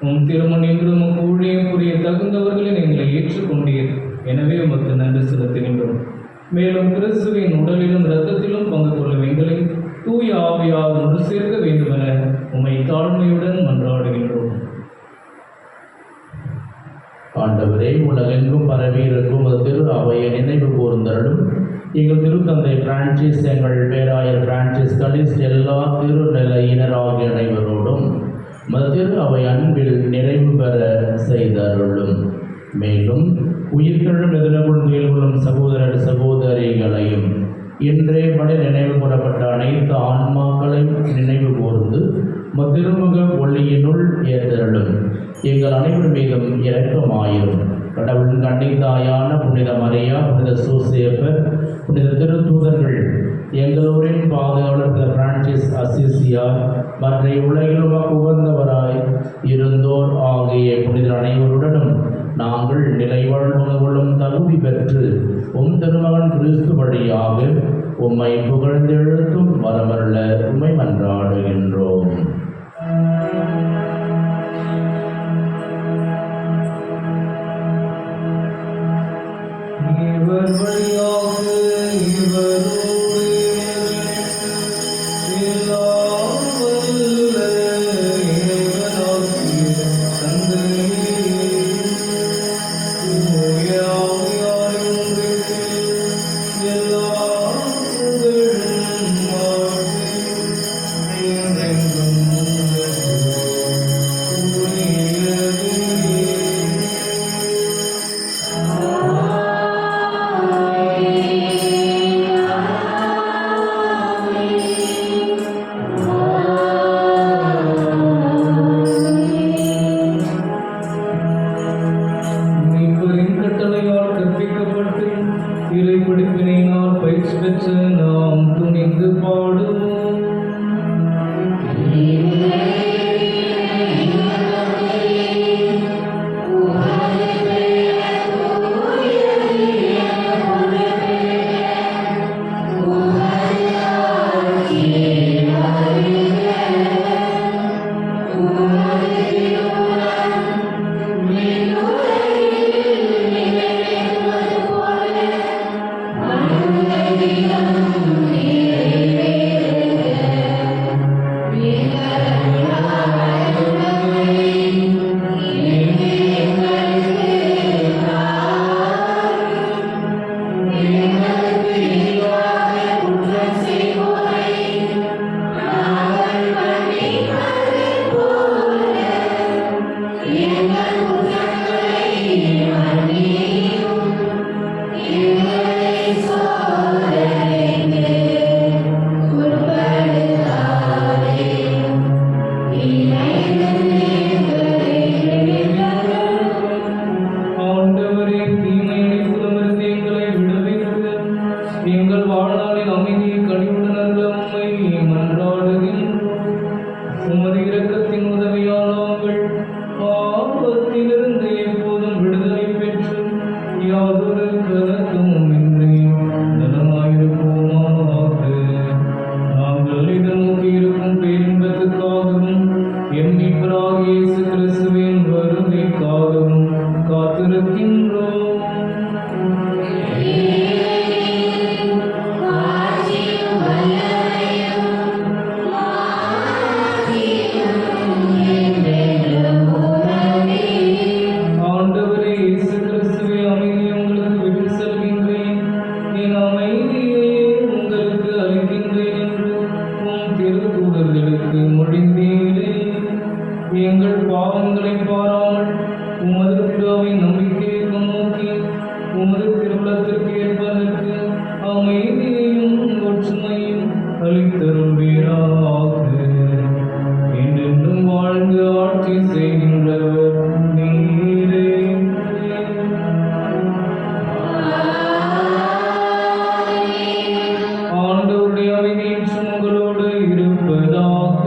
உம் திருமண் என்று உமக்கு ஊழியம் புரிய தகுந்தவர்களை எங்களை ஏற்றுக்கொண்டீர். எனவே உமக்கு நன்றி செலுத்துகின்றோம். மேலும் கிறிஸ்துவின் உடலிலும் இரத்தத்திலும் பங்கு கொள்ளும் எங்களை தூய ஆவியால் ஒன்று சேர்க்க வேண்டுமென உம்மை தாழ்மையுடன் மன்றாடுகின்றோம். ஆண்டவரே, உலகெங்கும் பரவி இருக்கும் திரு அவையை நினைவு கூர்ந்தருளும். எங்கள் திருத்தந்தை பிரான்சிஸ், எங்கள் பேராயர் பிரான்சிஸ் கலிஸ்ட், எல்லா திருநிலையினராகிய அனைவரோடும் திரு அவை அன்பில் நிறைவு பெற செய்தருளும். மேலும் உயிர்த்தெழும் எதிர்கொள்கையில் கொள்ளும் சகோதரர் சகோதரிகளையும் இன்றே படி நினைவு கூறப்பட்ட அனைத்து ஆன்மாக்களையும் நினைவு கூர்ந்து திருமுக ஒளியினுள் ஏற்றருளும். எங்கள் அனைவர் மீதும் இரக்கமாயிரும். கடவுளின் கன்னித்தாயான புனித மரியா, புனித சூசேப்பர், புனித திருத்தூதர்கள், எங்களூரின் பாதுகாவலர் புனித பிரான்சிஸ் அசிசியார், மற்ற உலகில் உகந்தவராய் இருந்தோர் ஆகிய புனிதர் அனைவருடனும் நாங்கள் நிலை வாழ்வுகளும் தகுதி பெற்று திருமகன் கிறிஸ்து வழியாக உம்மை புகழ்ந்தெழுத்தும் வரமருள உம்மை மன்றாடுகின்றோம். இவர் வழியாக இவரோடு எல்லாம் வல்ல இறைவனாகிய தந்தையே, தூய ஆவியார் ஒன்றிற்கு எல்லா புகழும் ஆட்சியும் என்றென்றும் மீட்பரின் கட்டளையால் கற்பிக்கப்பட்டு இறை படிப்பினால் பயிற்சி பெற்ற நாம் துணிந்து பாடுவோம். ஆண்டவரே, தீமையிலிருந்து எங்களை விடுவித்து எங்கள் வாழ்நாளின் அமைதியை கனிவுடன் அருள உம்மை மன்றாடுகின்றோம். உமது இரக்கத்தின் உதவியால் நாங்கள் பாவத்திலிருந்து எப்போதும் விடுதலை பெற்று யாதொரு கலக்கமும் இன்றி நலமாயிருப்போமாக. நாங்கள் எதிர்நோக்கி இருக்கும் பேரின்பத்துக்காகவும் எம் மீட்பராகிய இயேசு கிறிஸ்துவின் வருகைக்காகவும் காத்திருக்கின்றோம். ஆண்டவரே இயேசு கிறிஸ்துவே, அமைதியை உங்களுக்கு விட்டு செல்கின்றேன், என் அமைதியை உங்களுக்கு அளிக்கின்றேன் என்று உம் திருத்தூதர்களுக்கு மொழிந்தீரே. எங்கள் பாவங்களை பாராமல் உமது திருவின் நம்பிக்கையை நோக்கி உமது திருவுளத்திற்கு ஏற்பதற்கு அமைதியையும் ஒற்றுமையும் அளித்தருள்வீராக. என்றென்றும் வாழ்ந்து ஆட்சி செய்கின்றவர் நீரே. ஆண்டவருடைய அமைதி என்றும் உங்களோடு இருப்பதாக.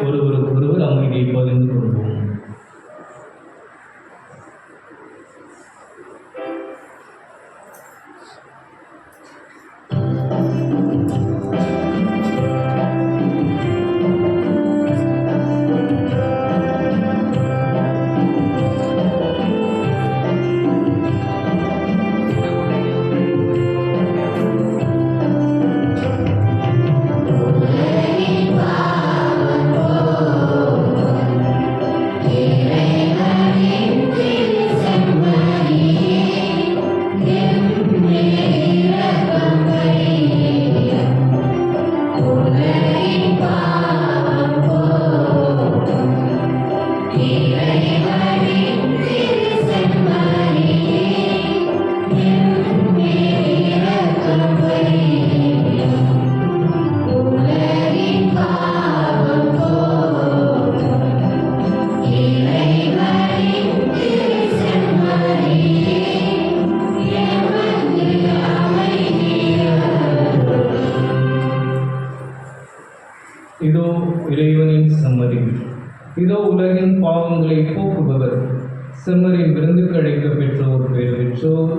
ஒருவருக்கொருவர் அமைதியை பகிர்ந்து கொள்வோம். இறைவனின் சம்மதி. இதோ உலகின் பாவங்களை போக்குபவர். செம்மறின் விருந்துக்கு அழைக்க பெற்றோர் பேர் பெற்றோர்.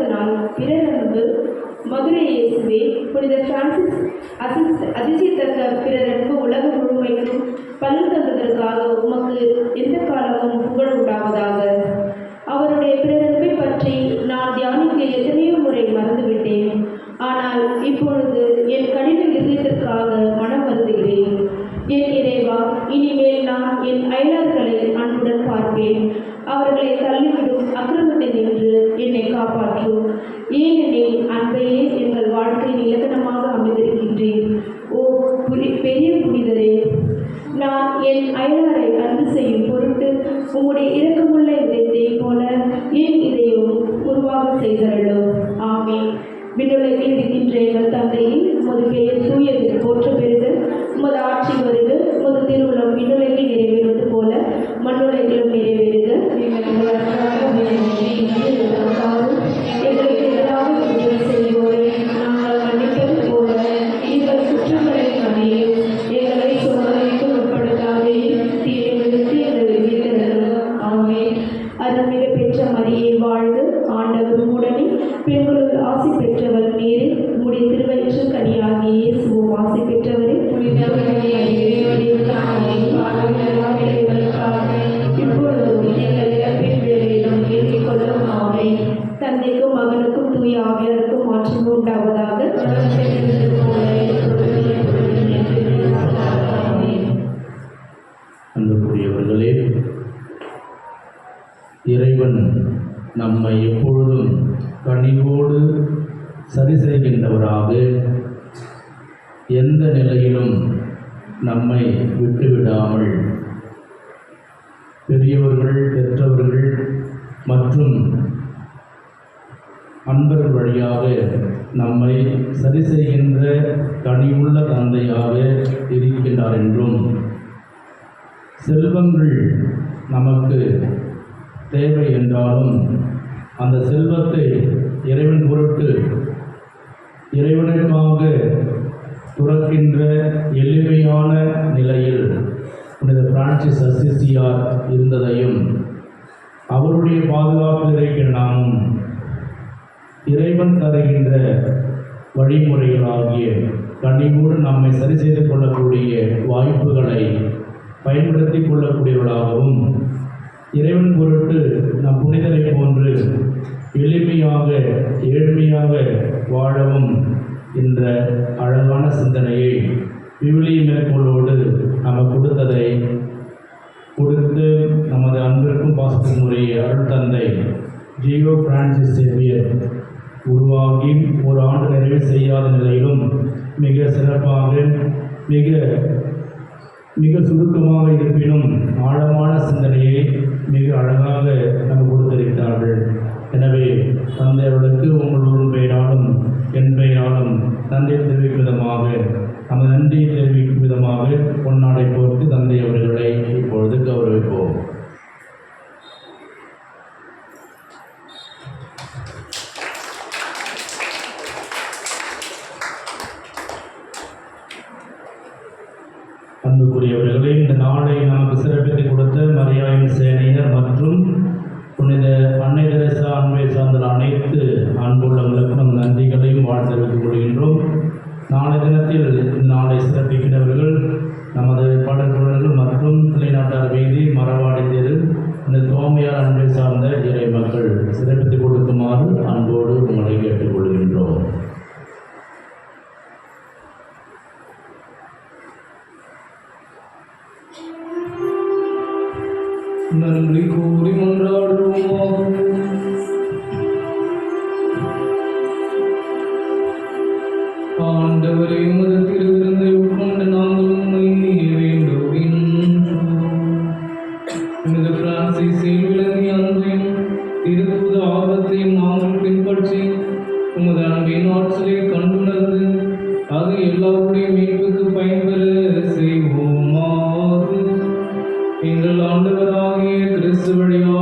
6வது நாள் பிறரன்பு மதுரை இயேசுவே, புனித பிரான்சிஸ் அதிசயத்தக்க பிறரன்பு உலகம் முழுமைக்கும் பலன் தந்ததற்காக உமக்கு எந்த காலமும் புகழ் உண்டாவதாக. அவருடைய பிறரன்பை பற்றி நான் தியானிக்க எத்தனையோ முறை மறந்துவிட்டேன். ஆனால் இப்பொழுது என் கடின இதயத்திற்காக மனம் வருந்துகிறேன். என் இறைவா, இனிமேல் நான் என் அயலார்களை அன்புடன் பார்ப்பேன். அவர்களை தள்ளிவிடும் அக்கிரமத்தை நின்று என்னை காப்பாற்றும். ஏனெனில் அன்பையே எங்கள் வாழ்க்கையின் இலக்கணமாக அமைந்திருக்கின்றேன். ஓ பெரிய புனிதரே, நான் என் அயலாரை அன்பு செய்யும் பொருட்டு உம்முடைய இரக்கமுள்ள இதயத்தை போல என் இதயம் உருவாக செய்தரலோ. ஆமென். விண்ணுலகில் இருக்கின்ற எங்கள் தந்தையே, உமது பெயர் தூயது போற்ற பெறுக. உமது ஆட்சி வருக. உமது திருவுளம் விண்ணுலகில் நிறைவேறுவது போல மண்ணுலகிலும் நிறைவேறுக. எங்களுக்கு எதிராக குற்றம் செய்வோரை நாங்கள் மன்னிப்பது போல எங்கள் குற்றங்களை மன்னியும். எங்களை சோதனைக்கு உட்படுத்தாதே, தீமைகளுக்கு எங்களை விடுவித்தருளும். ஆமென். அருள்மிகு பெற்ற மரியே வாழ்க. ஆண்டவர் உம்முடனே, பெண்களுள் ஆசி பெற்றவர் நீரே. உம்முடைய திருவயிற்றின் கனியாகிய இயேசுவும் ஆசி பெற்றவரே. இப்பொழுதும் எங்கள் இறப்பின் வேளையிலும் வேண்டிக் கொள்ளும். ஆமென். தந்தைக்கும் மகனுக்கும் தூய ஆவியாருக்கும் மாற்றம் உண்டாவதாக. அன்புக்குரியவர்களே, இறைவன் நம்மை எப்பொழுதும் கனிவோடு சரி செய்கின்றவராக, எந்த நிலையிலும் நம்மை விட்டுவிடாமல் பெரியவர்கள், பெற்றவர்கள் மற்றும் அன்பர்கள் வழியாக நம்மை சரி செய்கின்ற கனிவுள்ள தந்தையாக இருக்கின்றார் என்றும், செல்வங்கள் நமக்கு தேவை என்றாலும் அந்த செல்வத்தை இறைவன் பொருட்டு இறைவனுக்காக துறக்கின்ற எளிமையான நிலையில் புனித பிரான்சிஸ் அசிசியார் இருந்ததையும், அவருடைய பாதுகாப்பில் இருக்கிற நாமும் இறைவன் தருகின்ற வழிமுறைகளாகிய கனிவோடு நம்மை சரி செய்து கொள்ளக்கூடிய வாய்ப்புகளை பயன்படுத்தி கொள்ளக்கூடியவர்களாகவும், இறைவன் பொருட்டு நம் புனிதரை போன்று எளிமையாக ஏழ்மையாக வாழவும் என்ற அழகான சிந்தனையை விவிலிய மேற்கோளோடு நம்ம கொடுத்து நமது அன்பிற்கும் பாசத்திற்கும் உரிய அருள் தந்தை ஜியோ பிரான்சிஸ் சேவியர் உருவாகி ஒரு ஆண்டு நிறைவு செய்யாத நிலையிலும் மிக சிறப்பாக மிக சுருக்கமாக இருப்பினும் ஆழமான சிந்தனையை மிக அழகாக நமக்கு கொடுத்திருக்கிறார்கள். எனவே தந்தை அவர்களுக்கு உங்களோட பெயராலும் என் பெயராலும் நன்றி தெரிவிக்கும் விதமாக, நமது நன்றியை தெரிவிக்கும் விதமாக பொன்னாடை போர்த்து தந்தை அவர்களை இப்பொழுது கௌரவிப்போம். அன்புக்குரியவர்களே, இந்த நாளை நமக்கு சிறப்பித்து கொடுத்த மரியாயின் சேனையர் மற்றும் புனித அன்னை தெரசா அன்பை சார்ந்த அனைத்து அன்புள்ளவர்களுக்கும் நம் நன்றிகளையும் வாழ்த்து தெரிவித்துக் கொள்கின்றோம். நாளை தினத்தில் நாளை சிறப்பிக்கிறவர்கள் நமது பாடல்குழல்கள் மற்றும் பிள்ளைநாட்டார் வீதி, மரவாடி தெரு, இந்த தோமையார் அன்பை சார்ந்த இறை மக்கள் சிறப்பித்துக் கொடுக்குமாறு அன்போடு உங்களை கேட்டுக்கொள்கின்றோம். நன்றி கூறி மன்றாடுவோம். ஆண்டவரே, உமது திருவிருந்தை உட்கொண்டு நாங்கள் உம்மை வேண்டுகின்றோம். புனித பிரான்சிஸில் விளங்கிய அன்பையும் திருப்புத ஆபத்தையும் நாங்கள் பின்பற்றி உமது அன்பின் ஆற்றலை கண்டுணர்ந்து அது எல்லாருடைய மீட்புக்கு பயன்பெற செய்வோமாக எங்கள் ஆண்டவராகிய கிறிஸ்து வழியாக